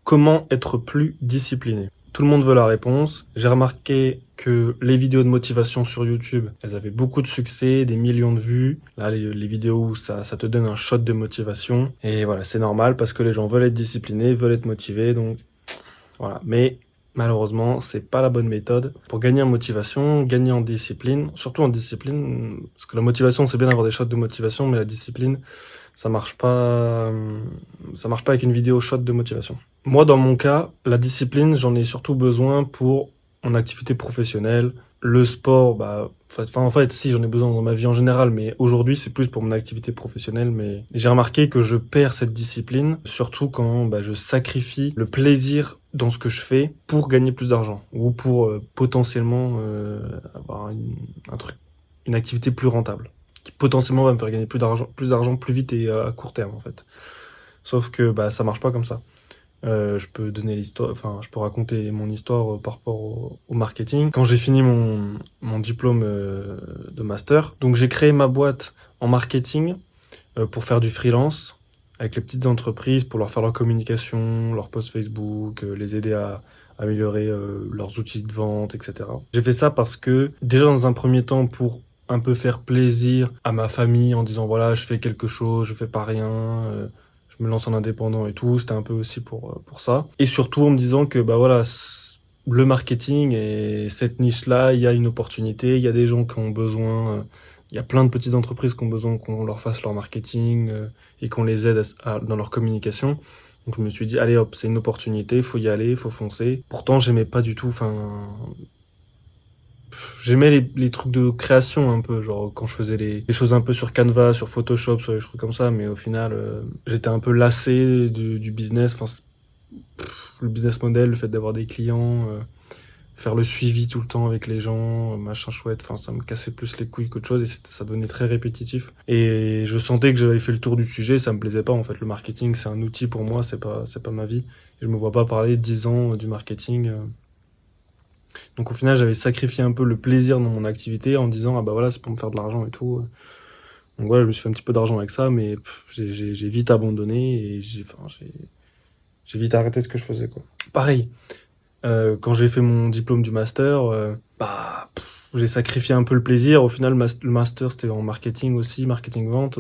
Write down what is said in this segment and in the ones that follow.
Comment être plus discipliné? Tout le monde veut la réponse. J'ai remarqué que les vidéos de motivation sur YouTube, elles avaient beaucoup de succès, des millions de vues. Là, les vidéos où ça te donne un shot de motivation. Et voilà, c'est normal parce que les gens veulent être disciplinés, veulent être motivés, donc voilà. Mais malheureusement, c'est pas la bonne méthode. Pour gagner en motivation, gagner en discipline, surtout en discipline, parce que la motivation, c'est bien d'avoir des shots de motivation, mais la discipline, ça marche pas avec une vidéo shot de motivation. Moi, dans mon cas, la discipline, j'en ai surtout besoin pour mon activité professionnelle. Le sport, en fait, si, j'en ai besoin dans ma vie en général, mais aujourd'hui, c'est plus pour mon activité professionnelle. Mais j'ai remarqué que je perds cette discipline, surtout quand je sacrifie le plaisir dans ce que je fais pour gagner plus d'argent ou pour potentiellement avoir une activité plus rentable, qui potentiellement va me faire gagner plus d'argent plus vite et à court terme en fait. Sauf que ça marche pas comme ça. Je peux donner l'histoire, enfin, je peux raconter mon histoire par rapport au marketing. Quand j'ai fini mon diplôme de master, donc j'ai créé ma boîte en marketing pour faire du freelance avec les petites entreprises, pour leur faire leur communication, leur post Facebook, les aider à améliorer leurs outils de vente, etc. J'ai fait ça parce que, déjà dans un premier temps, pour un peu faire plaisir à ma famille en disant voilà, je fais quelque chose, je fais pas rien, je me lance en indépendant et tout, c'était un peu aussi pour ça. Et surtout en me disant que le marketing et cette niche-là, il y a une opportunité, il y a des gens qui ont besoin, il y a plein de petites entreprises qui ont besoin qu'on leur fasse leur marketing et qu'on les aide dans leur communication. Donc je me suis dit, allez hop, c'est une opportunité, il faut y aller, il faut foncer. Pourtant, j'aimais pas du tout, j'aimais les trucs de création un peu, genre quand je faisais les choses un peu sur Canva, sur Photoshop, sur les trucs comme ça, mais au final, j'étais un peu lassé du business, le business model, le fait d'avoir des clients, faire le suivi tout le temps avec les gens, machin chouette, ça me cassait plus les couilles qu'autre chose et ça devenait très répétitif. Et je sentais que j'avais fait le tour du sujet, ça me plaisait pas en fait. Le marketing, c'est un outil pour moi, c'est pas ma vie. Je me vois pas parler 10 ans du marketing. Donc au final, j'avais sacrifié un peu le plaisir dans mon activité en disant ah bah voilà, c'est pour me faire de l'argent et tout. Donc voilà, je me suis fait un petit peu d'argent avec ça, mais j'ai vite abandonné et j'ai vite arrêté ce que je faisais quoi. Pareil. Quand j'ai fait mon diplôme du master, j'ai sacrifié un peu le plaisir. Au final, le master, c'était en marketing aussi, marketing-vente.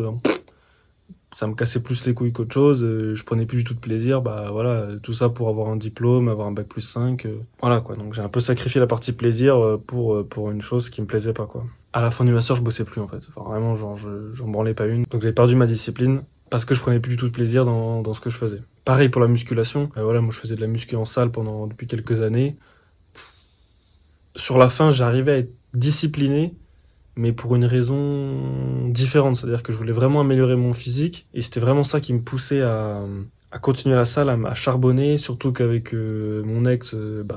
Ça me cassait plus les couilles qu'autre chose. Je prenais plus du tout de plaisir. Voilà, tout ça pour avoir un diplôme, avoir un bac+5. Voilà quoi, donc j'ai un peu sacrifié la partie plaisir pour une chose qui me plaisait pas quoi. À la fin du master, je bossais plus en fait. Enfin vraiment, genre, j'en branlais pas une. Donc j'ai perdu ma discipline parce que je prenais plus du tout de plaisir dans ce que je faisais. Pareil pour la musculation. Voilà, moi je faisais de la muscu en salle depuis quelques années. Sur la fin, j'arrivais à être discipliné, mais pour une raison différente. C'est-à-dire que je voulais vraiment améliorer mon physique, et c'était vraiment ça qui me poussait à continuer la salle, à charbonner, surtout qu'avec mon ex,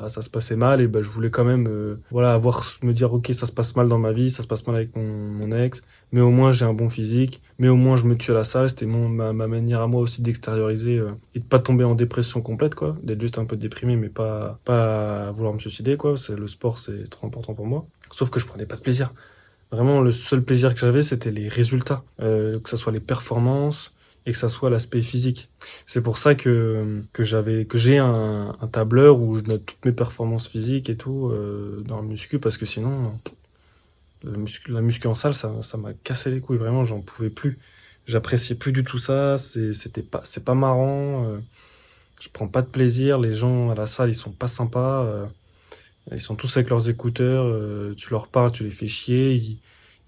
ça se passait mal, et je voulais quand même me dire ok, ça se passe mal dans ma vie, ça se passe mal avec mon ex, mais au moins j'ai un bon physique, mais au moins je me tue à la salle. C'était ma manière à moi aussi d'extérioriser et de pas tomber en dépression complète, quoi, d'être juste un peu déprimé, mais pas vouloir me suicider, quoi. Le sport, c'est trop important pour moi. Sauf que je prenais pas de plaisir. Vraiment, le seul plaisir que j'avais, c'était les résultats, que ça soit les performances et que ça soit l'aspect physique. C'est pour ça que j'ai un tableur où je note toutes mes performances physiques et tout dans le muscu, parce que sinon, la muscu en salle, ça m'a cassé les couilles. Vraiment, j'en pouvais plus. J'appréciais plus du tout ça. C'est pas marrant. Je prends pas de plaisir. Les gens à la salle, ils sont pas sympas. Ils sont tous avec leurs écouteurs, tu leur parles, tu les fais chier,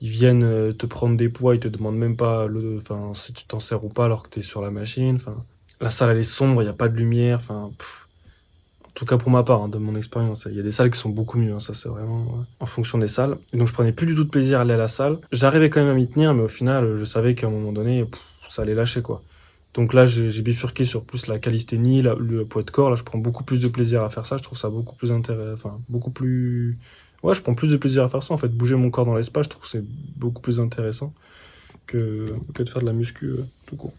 ils viennent te prendre des poids, ils te demandent même pas si tu t'en sers ou pas alors que t'es sur la machine. La salle elle est sombre, il n'y a pas de lumière. En tout cas pour ma part, hein, de mon expérience, il y a des salles qui sont beaucoup mieux. Hein, ça c'est vraiment en fonction des salles. Et donc je prenais plus du tout de plaisir à aller à la salle. J'arrivais quand même à m'y tenir, mais au final, je savais qu'à un moment donné, ça allait lâcher quoi. Donc là, j'ai bifurqué sur plus la calisthénie, le poids de corps. Là, je prends beaucoup plus de plaisir à faire ça. Je trouve ça beaucoup plus intéressant. Beaucoup plus. Ouais, je prends plus de plaisir à faire ça. En fait, bouger mon corps dans l'espace, je trouve que c'est beaucoup plus intéressant que de faire de la muscu tout court.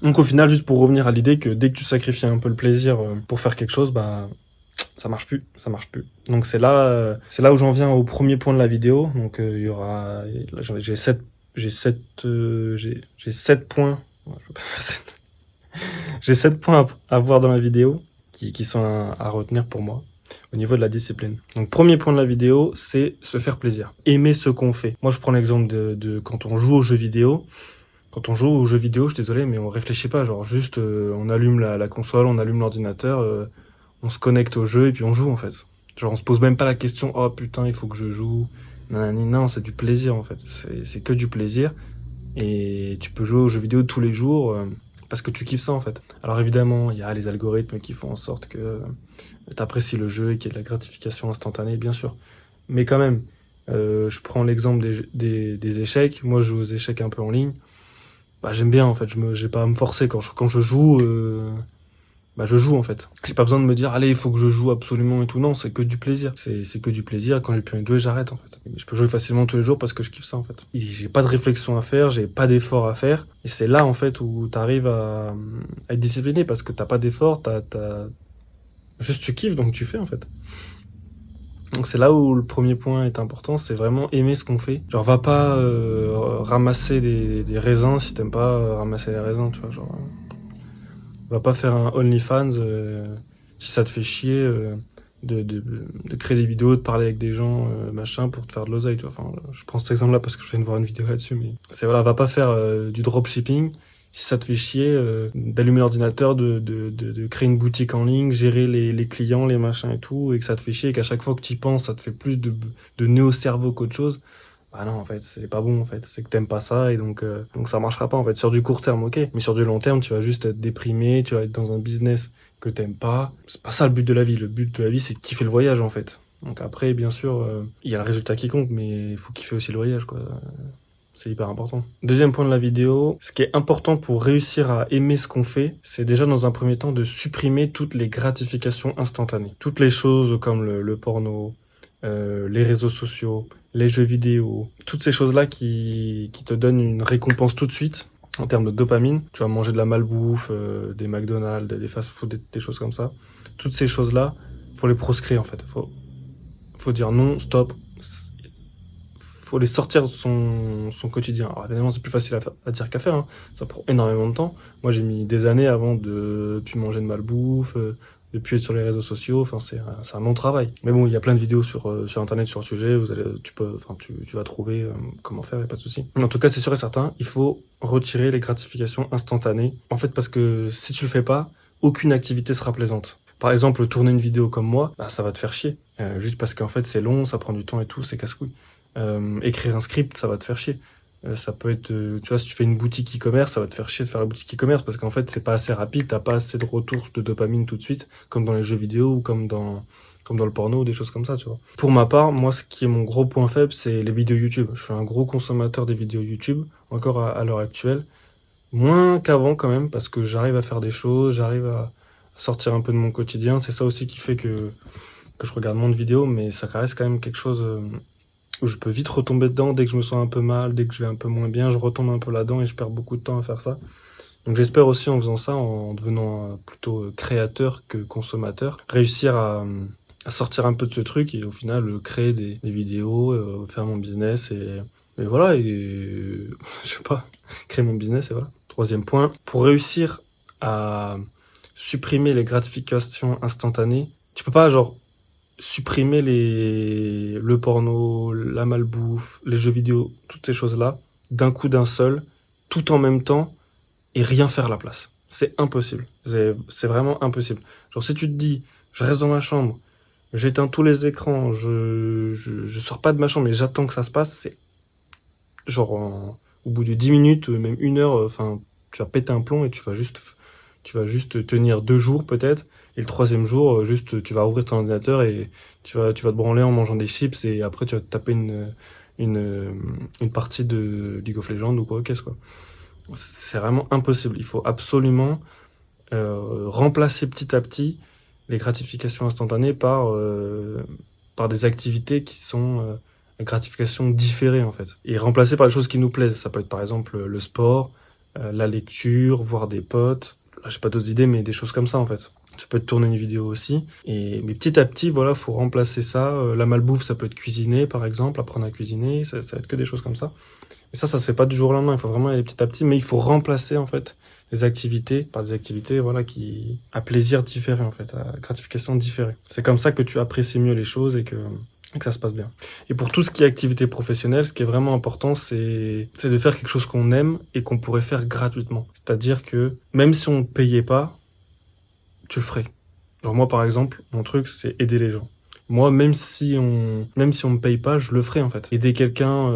Donc au final, juste pour revenir à l'idée que dès que tu sacrifies un peu le plaisir pour faire quelque chose, ça marche plus. Donc c'est là où j'en viens au premier point de la vidéo. Donc il y aura. Là, j'ai 7 points. Ouais, je peux pas faire 7. J'ai 7 points à voir dans la vidéo. qui sont à retenir pour moi au niveau de la discipline. Donc, premier point de la vidéo, c'est se faire plaisir. Aimer ce qu'on fait. Moi, je prends l'exemple de quand on joue aux jeux vidéo. Quand on joue aux jeux vidéo, je suis désolé, mais on réfléchit pas. Genre, juste, on allume la console, on allume l'ordinateur, on se connecte au jeu et puis on joue, en fait. Genre, on se pose même pas la question, oh putain, il faut que je joue. Nanani, non, c'est du plaisir, en fait. C'est que du plaisir. Et tu peux jouer aux jeux vidéo tous les jours parce que tu kiffes ça, en fait. Alors, évidemment, il y a les algorithmes qui font en sorte que t'apprécies le jeu et qu'il y ait de la gratification instantanée, bien sûr. Mais quand même, je prends l'exemple des échecs. Moi, je joue aux échecs un peu en ligne. Bah, j'aime bien, en fait. J'ai pas à me forcer. Quand je joue, bah, je joue, en fait. J'ai pas besoin de me dire, allez, il faut que je joue absolument et tout. Non, c'est que du plaisir. C'est que du plaisir. Quand j'ai plus envie de jouer, j'arrête, en fait. Je peux jouer facilement tous les jours parce que je kiffe ça, en fait. J'ai pas de réflexion à faire, j'ai pas d'effort à faire. Et c'est là, en fait, où t'arrives à être discipliné parce que t'as pas d'effort, juste tu kiffes, donc tu fais, en fait. Donc c'est là où le premier point est important, c'est vraiment aimer ce qu'on fait. Genre va pas ramasser des raisins si t'aimes pas ramasser les raisins, tu vois. Genre va pas faire un OnlyFans si ça te fait chier de créer des vidéos, de parler avec des gens, machin, pour te faire de l'oseille, tu vois. Enfin, je prends cet exemple-là parce que je viens de voir une vidéo là-dessus, mais c'est voilà, va pas faire du dropshipping si ça te fait chier d'allumer l'ordinateur, de créer une boutique en ligne, gérer les clients, les machins et tout, et que ça te fait chier, et qu'à chaque fois que tu y penses, ça te fait plus de nœuds au cerveau qu'autre chose, bah non, en fait, c'est pas bon, en fait. C'est que t'aimes pas ça, et donc ça marchera pas, en fait. Sur du court terme, ok. Mais sur du long terme, tu vas juste être déprimé, tu vas être dans un business que t'aimes pas. C'est pas ça le but de la vie. Le but de la vie, c'est de kiffer le voyage, en fait. Donc après, bien sûr, il y a le résultat qui compte, mais il faut kiffer aussi le voyage, quoi. C'est hyper important. Deuxième point de la vidéo, ce qui est important pour réussir à aimer ce qu'on fait, c'est déjà dans un premier temps de supprimer toutes les gratifications instantanées. Toutes les choses comme le porno, les réseaux sociaux, les jeux vidéo, toutes ces choses-là qui te donnent une récompense tout de suite en termes de dopamine. Tu vas manger de la malbouffe, des McDonald's, des fast-food, des choses comme ça. Toutes ces choses-là, faut les proscrire en fait. Faut dire non, stop. Faut les sortir de son quotidien. Alors évidemment, c'est plus facile à dire qu'à faire, hein. Ça prend énormément de temps. Moi, j'ai mis des années avant de plus manger de malbouffe, de plus être sur les réseaux sociaux. Enfin, c'est un long travail. Mais bon, il y a plein de vidéos sur Internet sur le sujet. Tu vas trouver comment faire, y a pas de souci. Mais en tout cas, c'est sûr et certain, il faut retirer les gratifications instantanées. En fait, parce que si tu le fais pas, aucune activité sera plaisante. Par exemple, tourner une vidéo comme moi, bah, ça va te faire chier. Juste parce qu'en fait, c'est long, ça prend du temps et tout, c'est casse-couille. Écrire un script, ça va te faire chier. Ça peut être, tu vois, si tu fais une boutique e-commerce, ça va te faire chier de faire la boutique e-commerce parce qu'en fait, c'est pas assez rapide, t'as pas assez de retour de dopamine tout de suite, comme dans les jeux vidéo ou comme dans le porno ou des choses comme ça, tu vois. Pour ma part, moi, ce qui est mon gros point faible, c'est les vidéos YouTube. Je suis un gros consommateur des vidéos YouTube, encore à l'heure actuelle. Moins qu'avant quand même, parce que j'arrive à faire des choses, j'arrive à sortir un peu de mon quotidien. C'est ça aussi qui fait que je regarde moins de vidéos, mais ça reste quand même quelque chose où je peux vite retomber dedans dès que je me sens un peu mal, dès que je vais un peu moins bien, je retombe un peu là-dedans et je perds beaucoup de temps à faire ça. Donc j'espère aussi en faisant ça, en devenant plutôt créateur que consommateur, réussir à sortir un peu de ce truc et au final créer des vidéos, faire mon business et voilà, et je sais pas, créer mon business et voilà. Troisième point, pour réussir à supprimer les gratifications instantanées, tu peux pas genre supprimer le porno, la malbouffe, les jeux vidéo, toutes ces choses-là, d'un coup d'un seul, tout en même temps, et rien faire à la place. C'est impossible. C'est vraiment impossible. Genre si tu te dis, je reste dans ma chambre, j'éteins tous les écrans, je sors pas de ma chambre et j'attends que ça se passe, c'est genre au bout de 10 minutes, même 1 heure, enfin, tu vas péter un plomb et tu vas juste tenir 2 jours peut-être. Et le troisième jour, juste, tu vas ouvrir ton ordinateur et tu vas te branler en mangeant des chips et après tu vas te taper une partie de League of Legends ou quoi, qu'est-ce quoi. C'est vraiment impossible. Il faut absolument remplacer petit à petit les gratifications instantanées par des activités qui sont gratifications différées en fait. Et remplacer par des choses qui nous plaisent. Ça peut être par exemple le sport, la lecture, voir des potes. Là, j'ai pas d'autres idées, mais des choses comme ça en fait. Ça peut être tourner une vidéo aussi. Mais petit à petit, voilà, faut remplacer ça. La malbouffe, ça peut être cuisiner, par exemple, apprendre à cuisiner. Ça va être que des choses comme ça. Et ça se fait pas du jour au lendemain. Il faut vraiment y aller petit à petit. Mais il faut remplacer, en fait, des activités, par des activités, voilà, qui, à plaisir différé, en fait, à gratification différée. C'est comme ça que tu apprécies mieux les choses et que ça se passe bien. Et pour tout ce qui est activité professionnelle, ce qui est vraiment important, c'est de faire quelque chose qu'on aime et qu'on pourrait faire gratuitement. C'est-à-dire que même si on ne payait pas, tu le ferais. Genre moi, par exemple, mon truc, c'est aider les gens. Moi, même si on me paye pas, je le ferai en fait. Aider quelqu'un,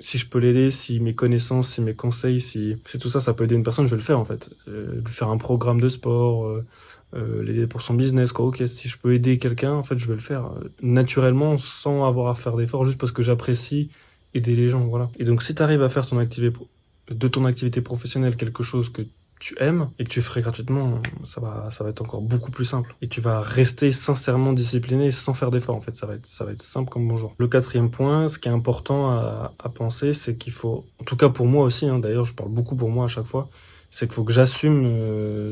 si je peux l'aider, si mes connaissances, si mes conseils, si tout ça, ça peut aider une personne, je vais le faire en fait. Lui faire un programme de sport, l'aider pour son business, quoi. Ok, si je peux aider quelqu'un, en fait, je vais le faire naturellement, sans avoir à faire d'efforts, juste parce que j'apprécie aider les gens, voilà. Et donc, si tu arrives à faire de ton activité professionnelle quelque chose que tu aimes et que tu ferais gratuitement, ça va être encore beaucoup plus simple. Et tu vas rester sincèrement discipliné sans faire d'efforts, en fait. Ça va être simple comme bonjour. Le quatrième point, ce qui est important à penser, c'est qu'il faut, en tout cas pour moi aussi, hein, d'ailleurs, je parle beaucoup pour moi à chaque fois, c'est qu'il faut que j'assume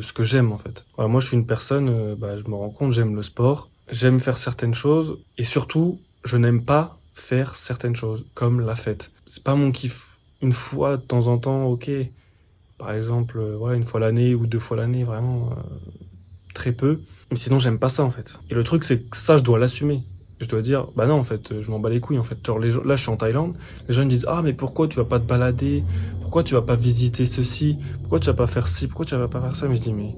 ce que j'aime, en fait. Voilà, moi, je suis une personne, je me rends compte, j'aime le sport, j'aime faire certaines choses, et surtout, je n'aime pas faire certaines choses, comme la fête. C'est pas mon kiff. Une fois, de temps en temps, ok. Par exemple, une fois l'année ou deux fois l'année, vraiment très peu. Mais sinon, j'aime pas ça en fait. Et le truc, c'est que ça, je dois l'assumer. Je dois dire, bah non, en fait, je m'en bats les couilles en fait. Genre, là, je suis en Thaïlande, les gens me disent, ah, mais pourquoi tu vas pas te balader? Pourquoi tu vas pas visiter ceci? Pourquoi tu vas pas faire ci? Pourquoi tu vas pas faire ça? Mais je dis, mais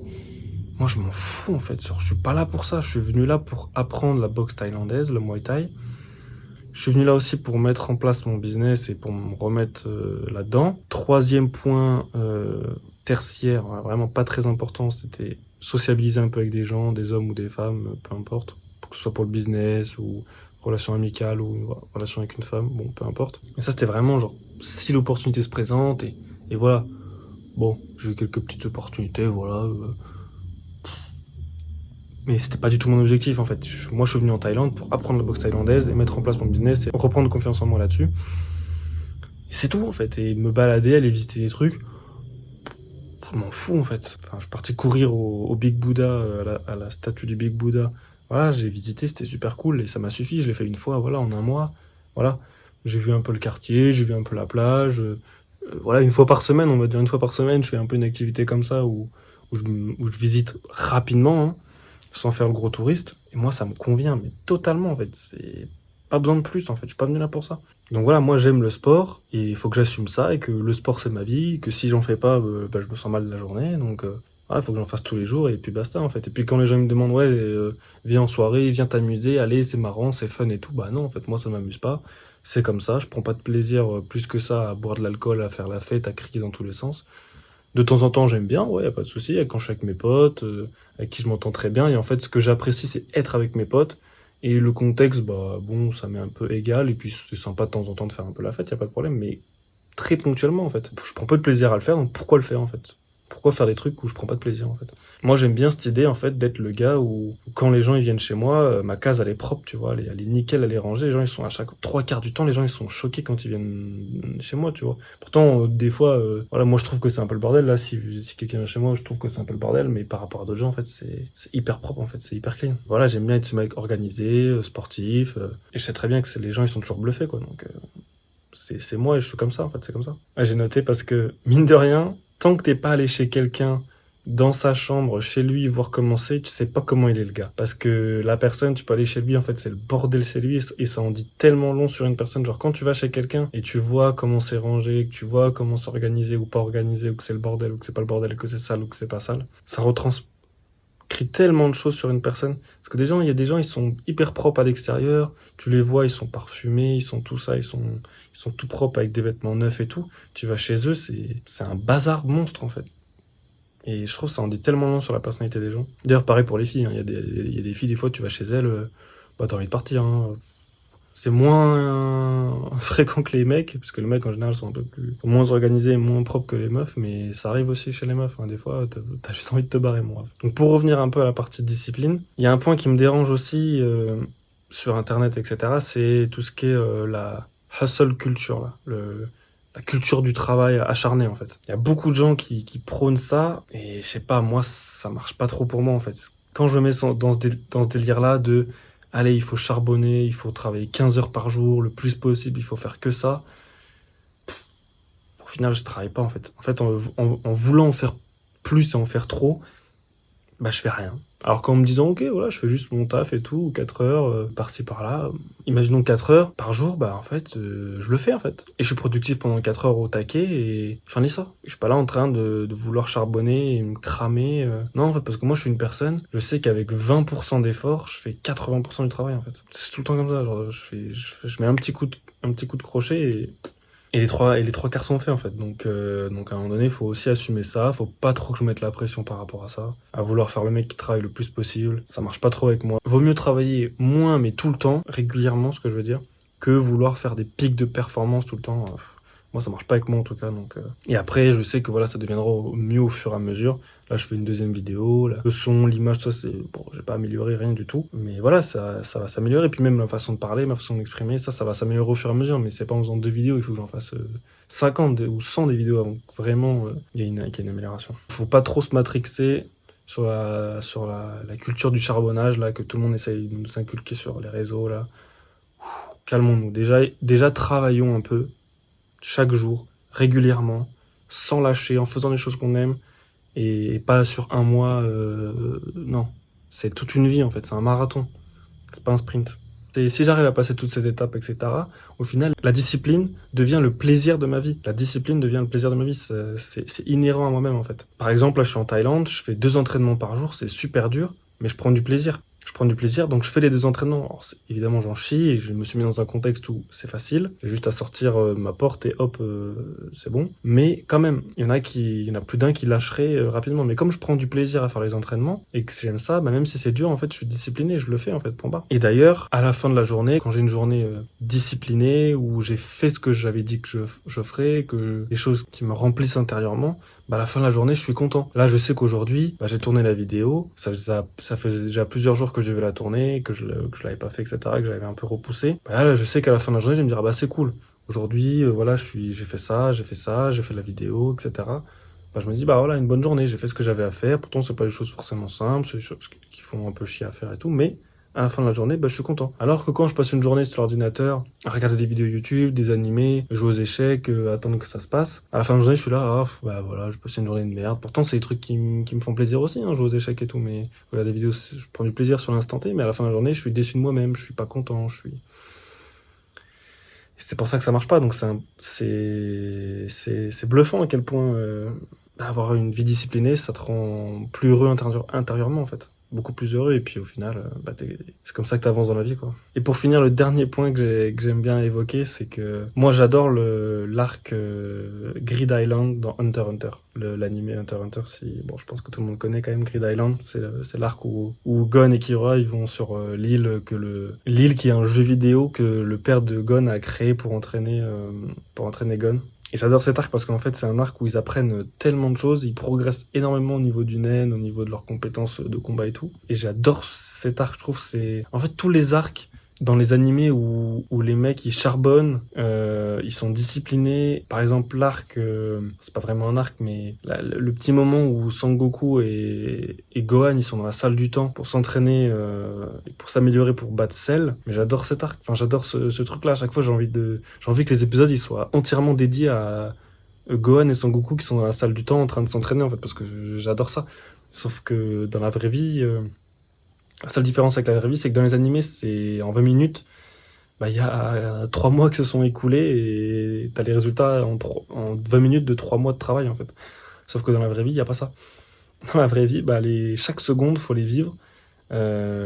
moi, je m'en fous en fait. Genre, je suis pas là pour ça. Je suis venu là pour apprendre la boxe thaïlandaise, le Muay Thai. Je suis venu là aussi pour mettre en place mon business et pour me remettre là-dedans. Troisième point tertiaire, vraiment pas très important, c'était sociabiliser un peu avec des gens, des hommes ou des femmes, peu importe. Que ce soit pour le business ou relation amicale ou relation avec une femme, bon, peu importe. Et ça, c'était vraiment genre, si l'opportunité se présente et voilà. Bon, j'ai eu quelques petites opportunités, voilà. Mais c'était pas du tout mon objectif en fait. Moi je suis venu en Thaïlande pour apprendre la boxe thaïlandaise et mettre en place mon business et reprendre confiance en moi là-dessus. Et c'est tout en fait. Et me balader, aller visiter des trucs, je m'en fous en fait. Enfin, je suis parti courir au Big Buddha, à la statue du Big Buddha. Voilà, j'ai visité, c'était super cool et ça m'a suffi. Je l'ai fait une fois, voilà, en un mois. Voilà, j'ai vu un peu le quartier, j'ai vu un peu la plage. Voilà, une fois par semaine, on va dire une fois par semaine, je fais un peu une activité comme ça où je visite rapidement, hein, sans faire le gros touriste. Et moi, ça me convient, mais totalement, en fait. C'est pas besoin de plus, en fait. Je suis pas venu là pour ça. Donc voilà, moi, j'aime le sport, et il faut que j'assume ça, et que le sport, c'est ma vie, que si j'en fais pas, je me sens mal de la journée, donc voilà, il faut que j'en fasse tous les jours, et puis basta, en fait. Et puis quand les gens me demandent, ouais, viens en soirée, viens t'amuser, allez, c'est marrant, c'est fun et tout, bah non, en fait, moi, ça m'amuse pas. C'est comme ça, je prends pas de plaisir plus que ça à boire de l'alcool, à faire la fête, à crier dans tous les sens. De temps en temps, j'aime bien, ouais, y a pas de souci. Quand je suis avec mes potes, avec qui je m'entends très bien. Et en fait, ce que j'apprécie, c'est être avec mes potes. Et le contexte, bah bon, ça m'est un peu égal. Et puis c'est sympa de temps en temps de faire un peu la fête, y a pas de problème. Mais très ponctuellement, en fait. Je prends pas de plaisir à le faire, donc pourquoi le faire, en fait? Pourquoi faire des trucs où je prends pas de plaisir, en fait? Moi, j'aime bien cette idée, en fait, d'être le gars où, quand les gens ils viennent chez moi, ma case, elle est propre, tu vois, elle est nickel, elle est rangée. Les gens, ils sont à chaque trois quarts du temps, les gens, ils sont choqués quand ils viennent chez moi, tu vois. Pourtant, des fois, voilà, moi, je trouve que c'est un peu le bordel, là. Si quelqu'un vient chez moi, je trouve que c'est un peu le bordel, mais par rapport à d'autres gens, en fait, c'est hyper propre, en fait, c'est hyper clean. Voilà, j'aime bien être ce mec organisé, sportif, et je sais très bien que les gens, ils sont toujours bluffés, quoi, donc, c'est moi et je suis comme ça en fait, c'est comme ça. Ah, j'ai noté parce que mine de rien, tant que t'es pas allé chez quelqu'un dans sa chambre, chez lui, voir comment c'est, tu sais pas comment il est le gars. Parce que la personne, tu peux aller chez lui, en fait, c'est le bordel chez lui et ça en dit tellement long sur une personne. Genre quand tu vas chez quelqu'un et tu vois comment c'est rangé, que tu vois comment c'est organisé ou pas organisé, ou que c'est le bordel, ou que c'est pas le bordel, que c'est sale ou que c'est pas sale, ça retranscrit tellement de choses sur une personne. Parce que il y a des gens, ils sont hyper propres à l'extérieur. Tu les vois, ils sont parfumés, ils sont tout ça, ils sont tout propres avec des vêtements neufs et tout. Tu vas chez eux, c'est un bazar monstre, en fait. Et je trouve que ça en dit tellement long sur la personnalité des gens. D'ailleurs, pareil pour les filles, hein. Il y a des filles, des fois, tu vas chez elles, t'as envie de partir, hein. C'est moins fréquent que les mecs, parce que les mecs en général sont un peu moins organisés et moins propres que les meufs, mais ça arrive aussi chez les meufs, hein. Des fois, t'as juste envie de te barrer, moi. Donc pour revenir un peu à la partie discipline, il y a un point qui me dérange aussi sur Internet, etc. C'est tout ce qui est la hustle culture, là, la culture du travail acharné, en fait. Il y a beaucoup de gens qui prônent ça, et je sais pas, moi, ça marche pas trop pour moi, en fait. Quand je me mets dans ce délire-là de allez, il faut charbonner, il faut travailler 15 heures par jour, le plus possible, il faut faire que ça. Au final, je travaille pas, en fait. En fait, en voulant faire plus et en faire trop, bah je fais rien. Alors qu'en me disant, ok, voilà, je fais juste mon taf et tout, 4 heures, par-ci par-là, imaginons 4 heures par jour, bah en fait, je le fais en fait. Et je suis productif pendant 4 heures au taquet et fin l'histoire. Je suis pas là en train de vouloir charbonner et me cramer. Non, en fait, parce que moi je suis une personne, je sais qu'avec 20% d'effort, je fais 80% du travail en fait. C'est tout le temps comme ça, genre je mets un petit coup de crochet et les trois quarts sont faits en fait. Donc à un moment donné, il faut aussi assumer ça. Faut pas trop que je mette la pression par rapport à ça. À vouloir faire le mec qui travaille le plus possible, ça marche pas trop avec moi. Vaut mieux travailler moins mais tout le temps, régulièrement, ce que je veux dire, que vouloir faire des pics de performance tout le temps. Moi, ça marche pas avec moi en tout cas. Et après, je sais que voilà, ça deviendra mieux au fur et à mesure. Là, je fais une deuxième vidéo. Là. Le son, l'image, ça, c'est bon. J'ai pas amélioré rien du tout. Mais voilà, ça va s'améliorer. Et puis même ma façon de parler, ma façon d'exprimer, ça va s'améliorer au fur et à mesure. Mais c'est pas en faisant 2 vidéos. Il faut que j'en fasse 50 ou 100 des vidéos avant que vraiment il y ait une amélioration. Faut pas trop se matrixer sur la culture du charbonnage là que tout le monde essaye de nous inculquer sur les réseaux là. Calmons-nous. Déjà travaillons un peu chaque jour, régulièrement, sans lâcher, en faisant des choses qu'on aime, et pas sur un mois. Non, c'est toute une vie en fait, c'est un marathon, c'est pas un sprint. Et si j'arrive à passer toutes ces étapes, etc., au final, la discipline devient le plaisir de ma vie. La discipline devient le plaisir de ma vie, c'est inhérent à moi-même en fait. Par exemple, là je suis en Thaïlande, je fais 2 entraînements par jour, c'est super dur, mais je prends du plaisir. Je prends du plaisir, donc je fais les 2 entraînements. Alors, évidemment, j'en chie et je me suis mis dans un contexte où c'est facile. J'ai juste à sortir ma porte et hop, c'est bon. Mais quand même, il y en a plus d'un qui lâcherait rapidement. Mais comme je prends du plaisir à faire les entraînements et que j'aime ça, bah même si c'est dur, en fait, je suis discipliné, je le fais en fait, point barre. Et d'ailleurs, à la fin de la journée, quand j'ai une journée disciplinée où j'ai fait ce que j'avais dit que je ferais, que les choses qui me remplissent intérieurement, bah à la fin de la journée, je suis content. Là, je sais qu'aujourd'hui, bah, j'ai tourné la vidéo. Ça faisait déjà plusieurs jours que je devais la tourner, que je l'avais pas fait, etc., que j'avais un peu repoussé. Bah, là, je sais qu'à la fin de la journée, je vais me dire, ah, bah, c'est cool. Aujourd'hui, voilà, j'ai fait ça, j'ai fait la vidéo, etc. Bah, je me dis, bah, voilà, une bonne journée. J'ai fait ce que j'avais à faire. Pourtant, c'est pas des choses forcément simples, c'est des choses qui font un peu chier à faire et tout, mais à la fin de la journée, bah, je suis content. Alors que quand je passe une journée sur l'ordinateur, à regarder des vidéos YouTube, des animés, jouer aux échecs, attendre que ça se passe, à la fin de la journée, je suis là, ah, bah voilà, je passe une journée de merde. Pourtant, c'est des trucs qui me font plaisir aussi, hein, jouer aux échecs et tout, mais regarder des vidéos, je prends du plaisir sur l'instant T, mais à la fin de la journée, je suis déçu de moi-même, je suis pas content, je suis... C'est pour ça que ça marche pas, donc c'est bluffant à quel point avoir une vie disciplinée, ça te rend plus heureux intérieurement en fait. Beaucoup plus heureux, et puis au final, c'est comme ça que tu avances dans la vie, quoi. Et pour finir, le dernier point que j'aime bien évoquer, c'est que moi j'adore l'arc Grid Island dans Hunter x Hunter. L'anime Hunter x Hunter, bon, je pense que tout le monde connaît quand même Grid Island. C'est l'arc où Gon et Killua ils vont sur l'île qui est un jeu vidéo que le père de Gon a créé pour entraîner Gon. Et j'adore cet arc parce qu'en fait, c'est un arc où ils apprennent tellement de choses, ils progressent énormément au niveau du nen, au niveau de leurs compétences de combat et tout. Et j'adore cet arc, je trouve, en fait, tous les arcs dans les animés où les mecs, ils charbonnent, ils sont disciplinés. Par exemple, l'arc, c'est pas vraiment un arc, mais le petit moment où Sangoku et Gohan, ils sont dans la salle du temps pour s'entraîner, pour s'améliorer, pour battre Cell. Mais j'adore cet arc, enfin, j'adore ce truc-là. À chaque fois, j'ai envie que les épisodes, ils soient entièrement dédiés à Gohan et Sangoku qui sont dans la salle du temps en train de s'entraîner, en fait, parce que j'adore ça. Sauf que dans la vraie vie, la seule différence avec la vraie vie, c'est que dans les animés, c'est en 20 minutes, bah, il y a 3 mois qui se sont écoulés et t'as les résultats en 20 minutes de 3 mois de travail, en fait. Sauf que dans la vraie vie, il n'y a pas ça. Dans la vraie vie, bah, chaque seconde, faut les vivre.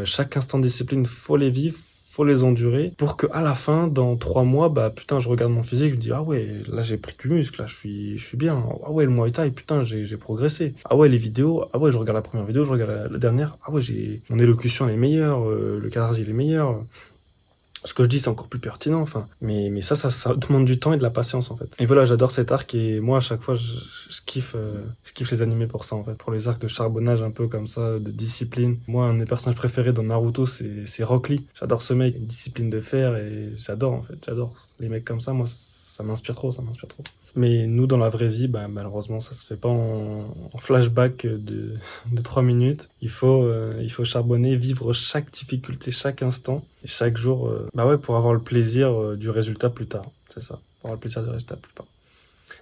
Chaque instant de discipline, faut les vivre, faut les endurer pour que à la fin, dans 3 mois, bah putain, je regarde mon physique, je me dis ah ouais, là j'ai pris du muscle, là je suis bien. Ah ouais, le Muay Thai, putain, j'ai progressé. Ah ouais, les vidéos, ah ouais, je regarde la première vidéo, je regarde la dernière. Ah ouais, mon élocution elle est meilleure, le cadrage il est meilleur. Ce que je dis, c'est encore plus pertinent, enfin. Mais ça demande du temps et de la patience, en fait. Et voilà, j'adore cet arc, et moi, à chaque fois, je kiffe les animés pour ça, en fait. Pour les arcs de charbonnage un peu comme ça, de discipline. Moi, un de mes personnages préférés dans Naruto, c'est Rock Lee. J'adore ce mec, une discipline de fer, et j'adore, en fait. J'adore les mecs comme ça, moi, ça m'inspire trop. Mais nous, dans la vraie vie, bah, malheureusement, ça se fait pas en flashback de 3 minutes. Il faut charbonner, vivre chaque difficulté, chaque instant, et chaque jour, pour avoir le plaisir du résultat plus tard. C'est ça, pour avoir le plaisir du résultat plus tard.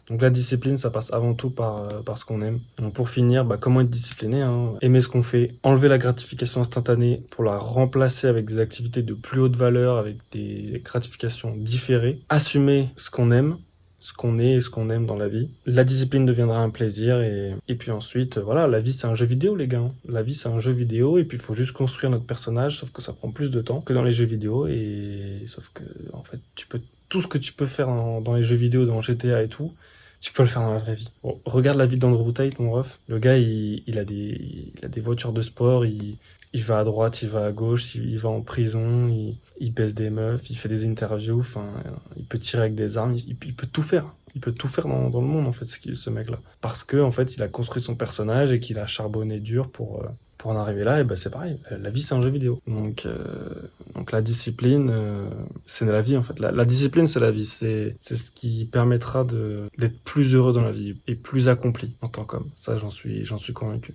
Donc la discipline, ça passe avant tout par ce qu'on aime. Donc pour finir, comment être discipliné, hein. Aimer ce qu'on fait, enlever la gratification instantanée pour la remplacer avec des activités de plus haute valeur, avec des gratifications différées. Assumer ce qu'on aime, ce qu'on est et ce qu'on aime dans la vie. La discipline deviendra un plaisir et puis ensuite, voilà, la vie c'est un jeu vidéo les gars. La vie c'est un jeu vidéo et puis il faut juste construire notre personnage, sauf que ça prend plus de temps que dans les jeux vidéo et sauf que en fait tout ce que tu peux faire dans les jeux vidéo, dans GTA et tout, tu peux le faire dans la vraie vie. Bon, regarde la vie d'Andrew Tate, mon ref. Le gars, il a des voitures de sport, il va à droite, il va à gauche, il va en prison, il baisse des meufs, il fait des interviews, enfin, il peut tirer avec des armes, il peut tout faire. Il peut tout faire dans le monde, en fait, ce mec-là. Parce que, en fait, il a construit son personnage et qu'il a charbonné dur pour en arriver là, et c'est pareil. La vie, c'est un jeu vidéo. Donc la discipline, c'est la vie, en fait. La discipline, c'est la vie. C'est ce qui permettra d'être plus heureux dans la vie et plus accompli en tant qu'homme. Ça, j'en suis convaincu.